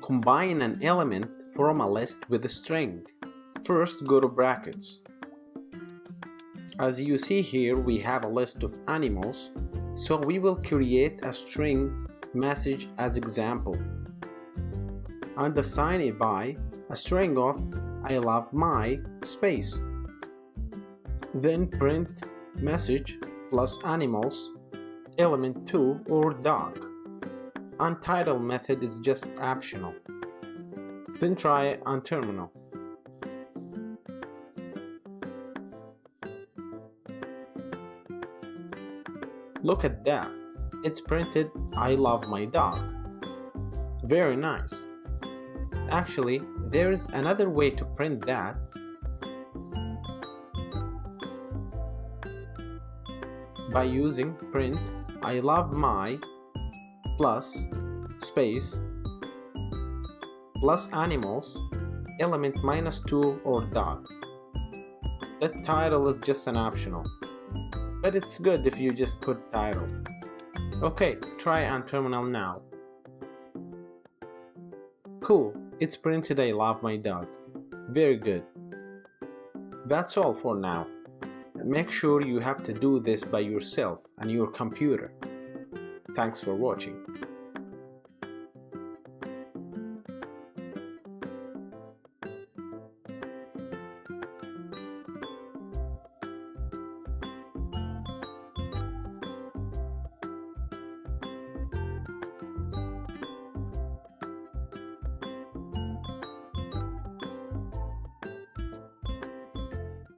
Combine an element from a list with a string. First, go to brackets. As you see here, we have a list of animals, so we will create a string message as example and assign it by a string of I love my space. Then print message plus animals element 2 or dog. Untitled method is just optional. Then try it on terminal. Look at that. It's printed I love my dog. Very nice. Actually, there's another way to print that. By using print I love my plus space plus animals element -2 or dog. That title is just an optional, but it's good if you just put title. Okay, try on terminal now. Cool, it's printed I love my dog. Very good. That's all for now. Make sure you have to do this by yourself on your computer. Thanks for watching.